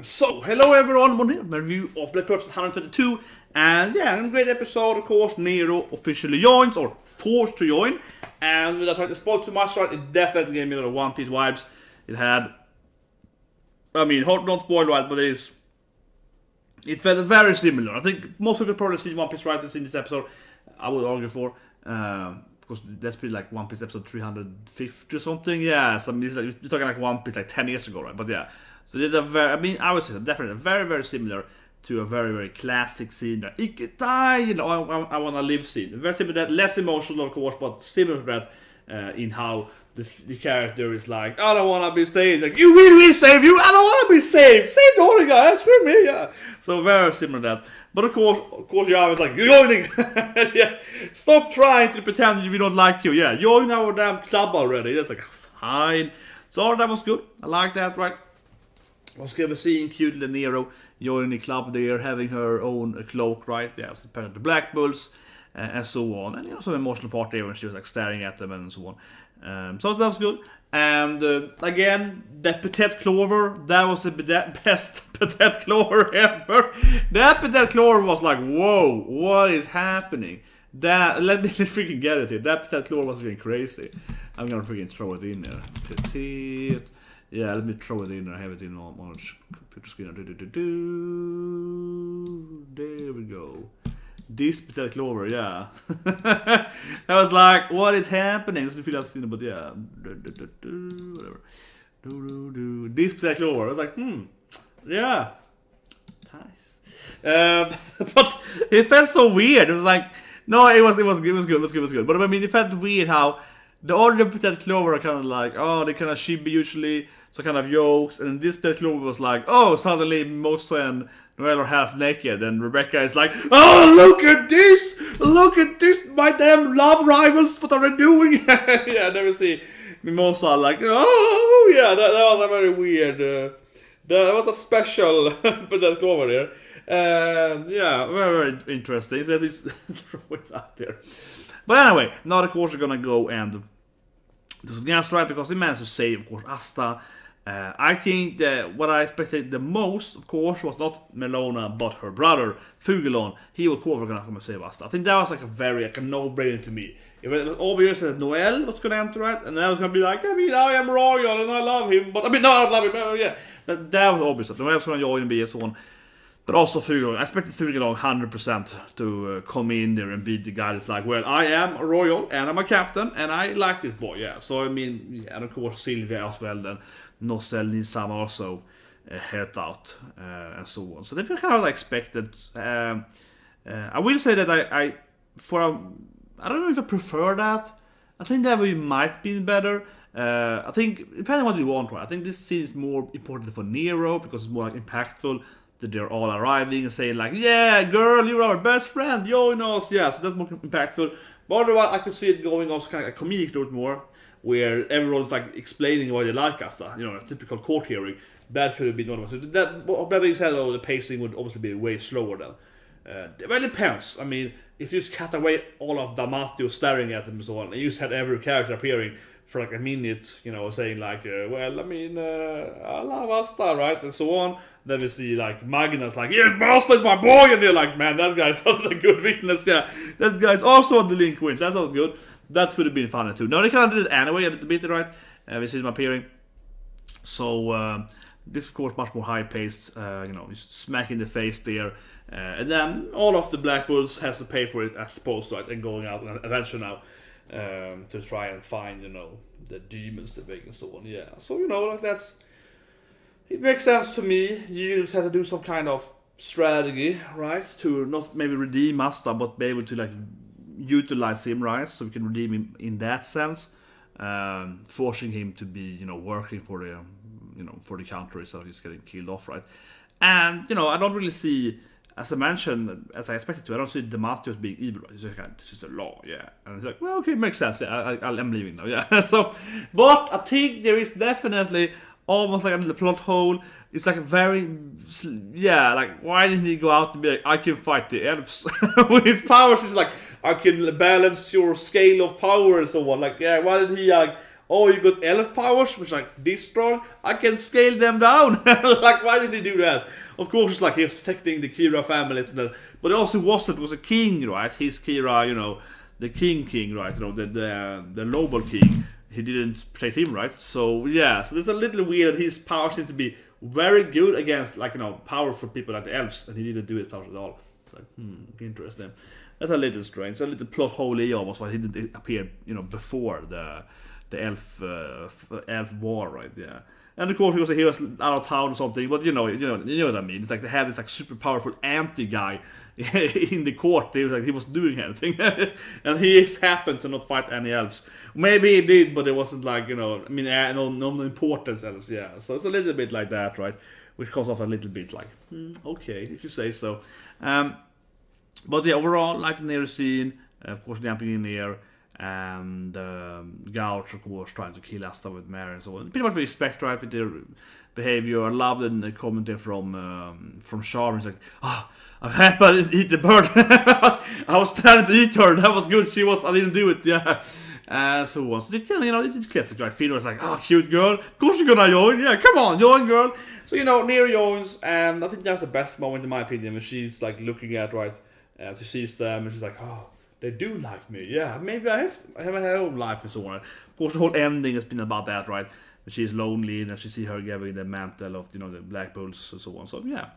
So, hello everyone, one here, my review of Black Ops 122, and yeah, a great episode, of course. Nero officially joins, or forced to join, and without trying to spoil too much, right, it definitely gave me a lot of One Piece vibes. It had, I mean, not spoiled, right, but it felt very similar. I think most people probably see One Piece writers in this episode, I would argue for, because that's pretty like One Piece episode 350 or something, yeah, so you're talking like One Piece like 10 years ago, right, but yeah. So it's a very, I mean, I would say definitely very similar to a very classic scene. Ikitai, you know, I wanna live scene. Very similar to that, less emotional of course, but similar to that in how the character is like, I don't wanna be saved. Like, you will save you. I don't wanna be saved. Save the other guy. Screw me. Yeah. So very similar to that. But of course, yeah, I was like, you're joining. Yeah. Stop trying to pretend that we don't like you. Yeah, join our damn club already. That's like fine. So all that was good. I like that, right? I was going to see cute little Nero joining the club there, having her own cloak, right? Yeah, as part of the Black Bulls, and so on. And you know, some emotional part there when she was like staring at them and so on. So that was good. And again, that Petite Clover, that was the best Petite Clover ever. That Petite Clover was like, whoa, what is happening? That, let me freaking get it here. That Petite Clover was freaking crazy. I'm gonna freaking throw it in there. Petite. Yeah, let me throw it in there. I have it in on computer screen. There we go. This Petite Clover, yeah. I was like, what is happening? So you feel that, but yeah. Whatever. This Petite Clover. I was like, yeah. Nice. But it felt so weird. It was like, no, it was good. But I mean, it felt weird how the other Petite Clover are kind of like, oh, they kind of chibi usually, so kind of jokes, and this Petite Clover was like, oh, suddenly Mosa and Noel are half naked, and Rebecca is like, oh, look at this, my damn love rivals, what are they doing? Yeah, never see Mimosa like, oh, yeah, that was a very weird, that was a special Petite Clover there. Yeah, very interesting, let me throw it out there. But anyway, now of course we're gonna go and do something else, right? Because they managed to save, of course, Asta. I think that what I expected the most, of course, was not Melona, but her brother, Fugelon. He was, of course, gonna come and save Asta. I think that was like a no-brainer to me. It was obvious that Noel was gonna enter, right? And I was gonna be like, I mean, I am royal and I love him, but I mean, no, I love him, yeah. That was obvious that Noel was gonna join and be and so on. But also Fugelon, I expected Fugelon 100% to come in there and be the guy that's like, well, I am a royal, and I'm a captain, and I like this boy, yeah. So, I mean, yeah, and of course Sylvia as well, then Nossel Nisam also helped out, and so on. So they were kind of like expected. I will say that I don't know if I prefer that. I think that we might be better. I think, depending on what you want, right? I think this scene is more important for Nero, because it's more like impactful. That they're all arriving and saying like, yeah, girl, you're our best friend, join us, yeah, so that's more impactful. But otherwise, I could see it going also kind of a comedic note more, where everyone's like explaining why they like Asta, you know, a typical court hearing. That could have been one of them. That being said, though, the pacing would obviously be way slower then. Well, it depends. I mean, if you just cut away all of Damatio staring at them and so on, and you just had every character appearing for like a minute, you know, saying like, well, I mean, I love Asta, right, and so on. Then we see like Magnus like, yes, Asta is my boy, and they're like, man, that guy's not a good witness, yeah. That guy's also a delinquent, that was good. That could have been funny too. Now they kind of did it anyway a little bit, right? We see him appearing. So this, of course, much more high-paced, you know, smack in the face there. And then all of the Black Bulls has to pay for it as opposed to, right, and going out on an adventure now. To try and find, you know, the demons that make and so on, yeah. So, you know, like that's, it makes sense to me. You just have to do some kind of strategy, right, to not maybe redeem Asta, but be able to like utilize him, right, so we can redeem him in that sense, forcing him to be, you know, working for the, you know, for the country, so he's getting killed off, right. And, you know, I don't really see, as I mentioned, as I expected to, I don't see Damasio being evil, right? It's just like, this is the law, yeah. And it's like, well, okay, makes sense, yeah, I'm leaving now, yeah. So, but I think there is definitely almost like a little plot hole. It's like a very, yeah, like, why didn't he go out and be like, I can fight the elves? With his powers, he's like, I can balance your scale of power and so on. Like, yeah, why did he, like, oh, you got elf powers, which like this strong, I can scale them down. Like, why did he do that? Of course, it's like he was protecting the Kira family, but it also wasn't because the king, right? He's Kira, you know, the king, right? You know, the noble king. He didn't protect him, right? So yeah, so there's a little weird that his powers seem to be very good against, like, you know, powerful people like the elves, and he didn't do his powers at all. It's like, interesting. That's a little strange. A little plot hole almost, why he didn't appear, you know, before the elf war, right? Yeah. And of course, he was out of town or something. But you know what I mean. It's like they have this like super powerful anti guy in the court. He was doing anything, and he happened to not fight any elves. Maybe he did, but it wasn't like, you know. I mean, no importance elves. Yeah. So it's a little bit like that, right? Which comes off a little bit like, okay, if you say so. But yeah, overall, like the Nero scene, of course, jumping in here. And Gouch, of course, trying to kill Asta with Mary and so on. Pretty much we expect, right, with their behavior. I love the comment there from Charm. It's like, I'm happy I didn't eat the bird. I was planning to eat her. That was good. I didn't do it. Yeah. So on. So they kind of, you know, it's classic, right? Feeder was like, cute girl. Of course you're gonna join. Yeah, come on, join, girl. So, you know, Nero joins, and I think that's the best moment in my opinion when she's like looking at, right, she sees them, and she's like, they do like me, yeah. Maybe I have my own life and so on. Of course, the whole ending has been about that, right? She's lonely, and she see her giving the mantle of, you know, the Black Bulls and so on. So yeah,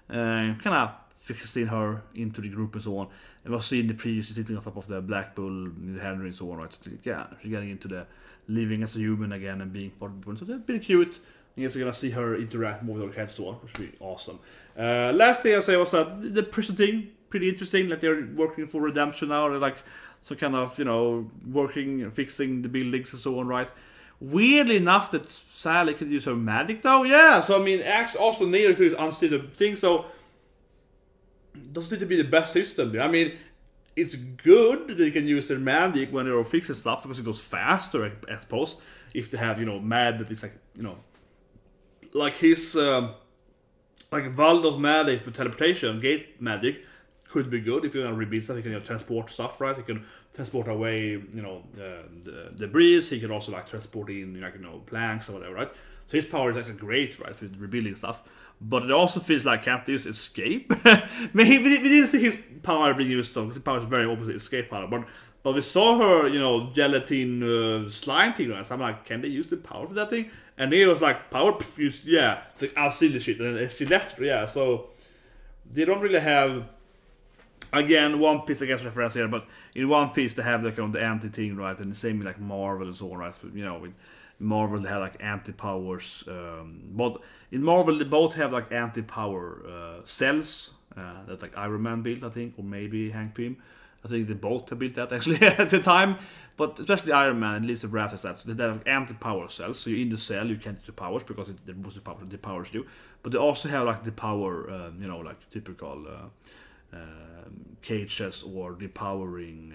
kind of fixing her into the group and so on. And we'll see in the preview she's sitting on top of the Black Bull, the Henry and so on, right? So, yeah, she's getting into the living as a human again and being part of the Bull. So that's pretty cute. I guess we're gonna see her interact more with her cats, so on, which will be awesome. Last thing I say was that the prison thing. Pretty interesting, like they're working for redemption now. They're like so kind of, you know, working, fixing the buildings and so on, right? Weirdly enough, that Sally could use her magic though. Yeah, so I mean, actually, also Nero could unsteal the thing. So doesn't it to be the best system? I mean, it's good that they can use their magic when they're fixing stuff because it goes faster, I suppose. If they have, you know, that it's like, you know, like his like Valdo's magic for teleportation, gate magic. Could be good if you're gonna rebuild stuff. You can, you know, transport stuff, right? You can transport away, you know, the debris. He can also like transport in, like, you know, planks or whatever, right? So his power is actually great, right, for rebuilding stuff. But it also feels like can't use escape. Maybe we didn't see his power being used though, because his power is very opposite escape power. But we saw her, you know, gelatin slime thing, right? So I'm like, can they use the power for that thing? And he was like, power, yeah. It's like, I'll see the shit, and she left, yeah. So they don't really have. Again, One Piece, I guess, reference here, but in One Piece they have like, the anti-thing, right, and the same like Marvel and so on, right? You know, with Marvel they have like anti-powers, but in Marvel they both have like anti-power cells that like Iron Man built, I think, or maybe Hank Pym. I think they both have built that actually at the time, but especially Iron Man, at least the Wrath sets, they have like anti-power cells, so you're in the cell, you can't use the powers because it boosts the powers do, but they also have like the power, you know, like typical cages or depowering,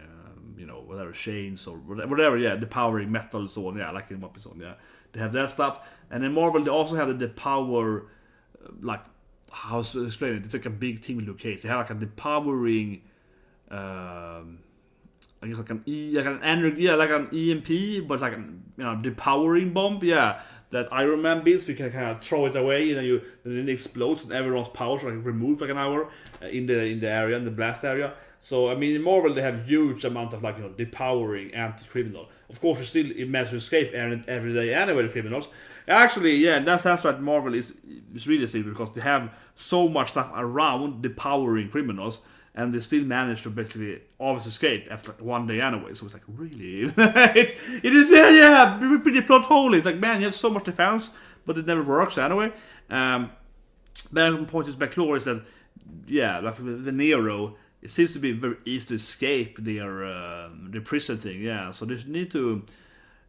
you know, whatever, chains or whatever, yeah, depowering metal so on, yeah, like in One Piece, yeah, they have that stuff. And in Marvel they also have the depower, like, how to explain it, it's like a big thing with Luke Cage. They have like a depowering, I guess like an EMP, but like an, you know, depowering bomb, yeah, that Iron Man builds. You can kind of throw it away, and then it explodes, and everyone's powers are like removed like an hour in the area, in the blast area. So I mean, in Marvel they have huge amount of like, you know, depowering anti-criminal. Of course, you still manage to escape every day anyway, the criminals. Actually, yeah, that sounds right. Marvel is really stupid because they have so much stuff around depowering criminals. And they still manage to basically always escape after like 1 day anyway. So it's like, really? it is, yeah, pretty plot hole. It's like, man, you have so much defense, but it never works anyway. The point is, back Clover is that, yeah, like the Nero, it seems to be very easy to escape their prison thing, yeah. So they need to,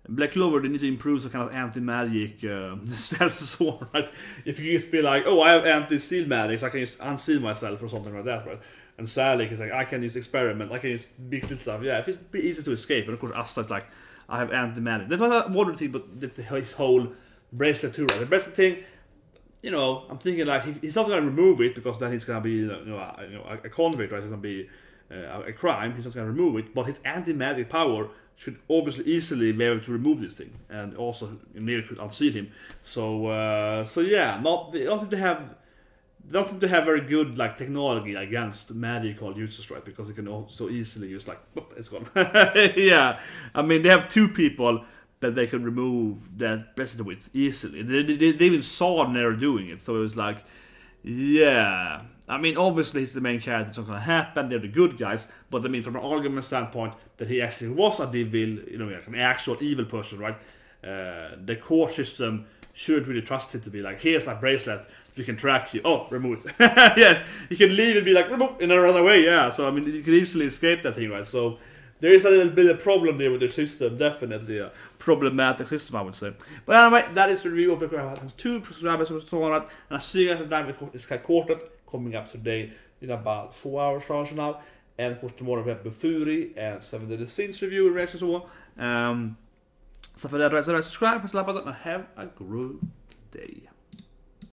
Black Clover, they need to improve some kind of anti-magic cells and so on, right? If you just be like, oh, I have anti-seal magic, so I can just unseal myself or something like that, right? And Sally is like, I can use experiment, I can use big little stuff. Yeah, if it's pretty easy to escape. And of course, Asta is like, I have anti-magic. That's what I wanted to, but his whole bracelet too, right? The bracelet thing, you know, I'm thinking like he's not gonna remove it because then he's gonna be, a convict, right? It's gonna be a crime. He's not gonna remove it, but his anti-magic power should obviously easily be able to remove this thing, and also Nero could unseal him. So yeah, they don't seem to have very good like technology against magical users, right? Because it can also easily use like, whoop, it's gone. Yeah, I mean they have 2 people that they can remove that president with easily. They even saw Nero doing it, so it was like, yeah. I mean, obviously he's the main character, it's not gonna happen, they're the good guys, but I mean, from an argument standpoint, that he actually was a devil, you know, like an actual evil person, right? The core system shouldn't really trust him to be like, here's that bracelet, we can track you. Oh, remove it. Yeah, you can leave and be like, remove, and then run away, yeah. So, I mean, you can easily escape that thing, right? So, there is a little bit of problem there with their system, definitely a problematic system, I would say. But anyway, that is the review of the Grab has 2 subscribers and so on, and I see you guys at the Sky Quartet coming up today in about 4 hours from now. And of course, tomorrow we have Bufuri and 7 Deadly Sins review and reaction and so on. So for that, subscribe, press the like button, and have a great day.